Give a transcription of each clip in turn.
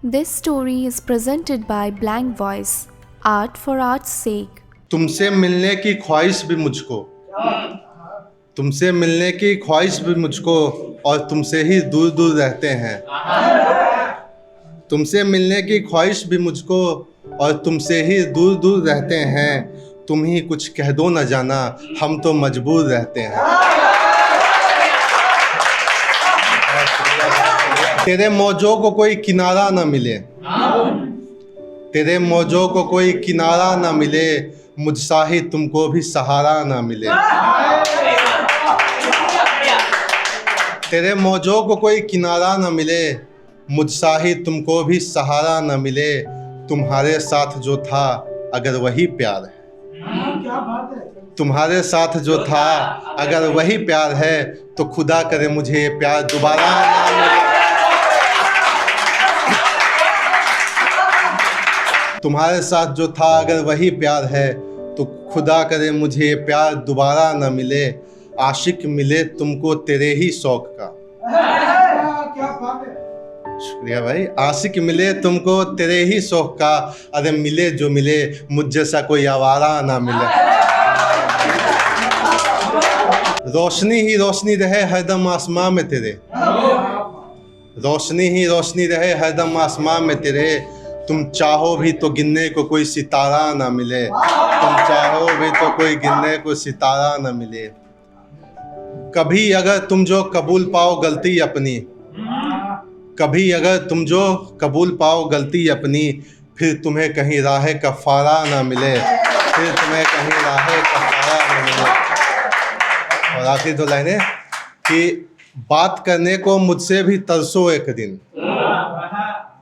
This story is presented by Blank Voice, Art for Art's sake. तुमसे मिलने की ख्वाहिश भी मुझको, तुमसे मिलने की ख्वाहिश भी मुझको, और तुमसे ही दूर दूर रहते हैं। तुमसे मिलने की ख्वाहिश भी मुझको, और तुमसे ही दूर दूर रहते हैं। तुम ही कुछ कह दो न जाना, हम तो मजबूर रहते हैं। तेरे मौजों को कोई किनारा न मिले, तेरे मौजों को कोई किनारा न मिले, मुझसा ही तुमको भी सहारा न मिले। तेरे मौजों को कोई किनारा न मिले, मुझसा ही तुमको भी सहारा न मिले। तुम्हारे साथ जो था अगर वही प्यार है, तुम्हारे साथ जो था अगर वही प्यार है, तो खुदा करे मुझे ये प्यार दोबारा ना मिले। तुम्हारे साथ जो था अगर वही प्यार है, तो खुदा करे मुझे ये प्यार दोबारा न मिले। आशिक मिले तुमको तेरे ही शौक का, शुक्रिया भाई। आशिक मिले तुमको तेरे ही शौक का, अरे मिले जो मिले मुझ जैसा कोई आवारा ना मिले। रोशनी ही रोशनी रहे हरदम आसमां में तेरे, रोशनी ही रोशनी रहे हरदम आसमां में तेरे। तुम चाहो भी तो गिनने को कोई सितारा ना मिले, तुम चाहो भी तो कोई गिनने को सितारा ना मिले। कभी अगर तुम जो कबूल पाओ गलती अपनी, कभी अगर तुम जो कबूल पाओ गलती अपनी, फिर तुम्हें कहीं राह कफ़ारा ना मिले, फिर तुम्हें कहीं राह कफ़ारा ना मिले। और आखिरी दो लाइनें कि बात करने को मुझसे भी तरसो एक दिन,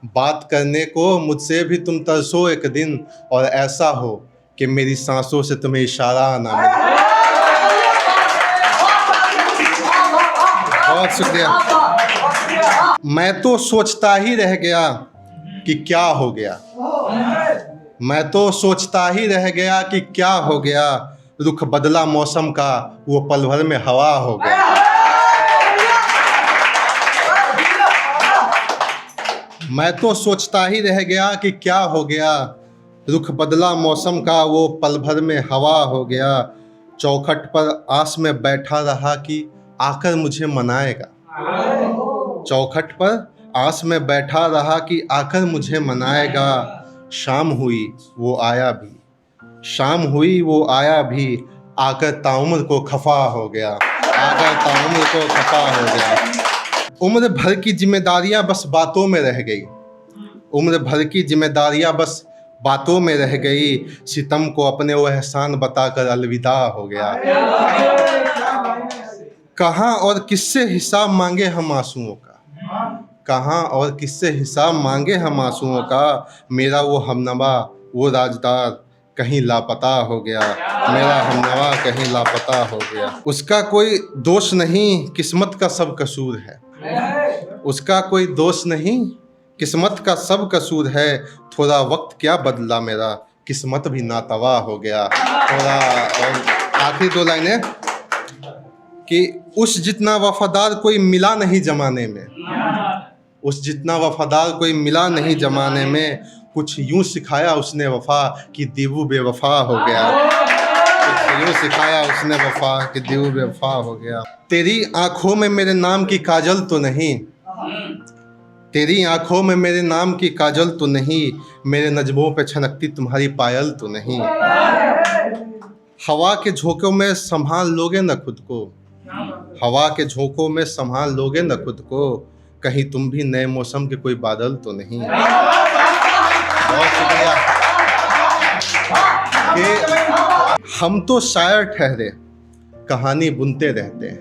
बात करने को मुझसे भी तुम तरसो एक दिन, और ऐसा हो कि मेरी सांसों से तुम्हें इशारा ना मिले। बहुत शुक्रिया। मैं तो सोचता ही रह गया कि क्या हो गया, मैं तो सोचता ही रह गया कि क्या हो गया। रुख बदला मौसम का वो पल भर में हवा हो गया। मैं तो सोचता ही रह गया कि क्या हो गया, रुख बदला मौसम का वो पल भर में हवा हो गया। चौखट पर आस में बैठा रहा कि आकर मुझे मनाएगा, चौखट पर आस में बैठा रहा कि आकर मुझे मनाएगा। शाम हुई वो आया भी, शाम हुई वो आया भी, आकर ताउम्र को खफा हो गया, आकर ताउम्र को खफा हो गया। उम्र भर की जिम्मेदारियां बस बातों में रह गई, उम्र भर की जिम्मेदारियां बस बातों में रह गई। सितम को अपने वो एहसान बताकर अलविदा हो गया। कहाँ और किससे हिसाब मांगे हम आंसुओं का, कहाँ और किससे हिसाब मांगे हम आंसुओं का। मेरा वो हमनवा वो राजदार कहीं लापता हो गया, मेरा हमनवा कहीं लापता हो गया। उसका कोई दोष नहीं किस्मत का सब कसूर है, उसका कोई दोष नहीं किस्मत का सब कसूर है। थोड़ा वक्त क्या बदला मेरा, किस्मत भी नातवा हो गया। थोड़ा और आखिरी दो लाइनें कि उस जितना वफादार कोई मिला नहीं जमाने में, उस जितना वफादार कोई मिला नहीं जमाने में। कुछ यूं सिखाया उसने वफा कि दीवू बेवफा हो गया, कुछ यूं सिखाया उसने वफा कि दीवू बेवफा हो गया। तेरी आंखों में मेरे नाम की काजल तो नहीं, तेरी आंखों में मेरे नाम की काजल तो नहीं, मेरे नजमों पे छनकती तुम्हारी पायल तो नहीं। हवा के झोंकों में संभाल लोगे न खुद को, हवा के झोंकों में संभाल लोगे न खुद को, कहीं तुम भी नए मौसम के कोई बादल तो नहीं। बहुत शुक्रिया। कि हम तो शायर ठहरे कहानी बुनते रहते हैं,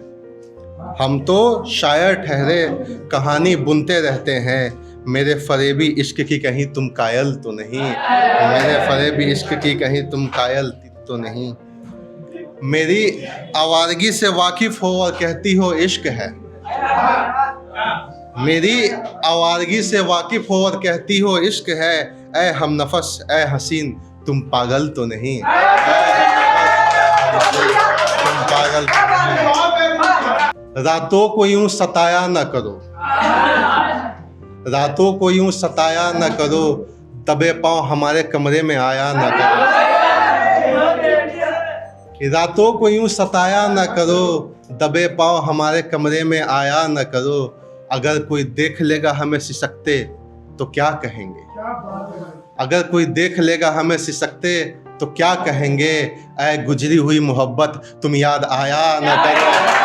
हम तो शायर ठहरे कहानी बुनते रहते हैं। मेरे फरेबी इश्क की कहीं तुम कायल तो नहीं, मेरे फरेबी इश्क की कहीं तुम कायल तो नहीं। मेरी आवारगी से वाकिफ हो और कहती हो इश्क है, मेरी आवारगी से वाकिफ हो और कहती हो इश्क है। ऐ हम नफस ऐ हसीन तुम पागल तो नहीं, तुम पागल तो नहीं। रातों को यूं सताया न करो, रातों को यूं सताया न करो, दबे पाँव हमारे कमरे में आया न करो। रातों को यूं सताया न करो, दबे पाँव हमारे कमरे में आया न करो। अगर कोई देख लेगा हमें सिसकते तो क्या कहेंगे, अगर कोई देख लेगा हमें सिसकते तो क्या कहेंगे। ऐ गुजरी हुई मोहब्बत तुम याद आया न करो।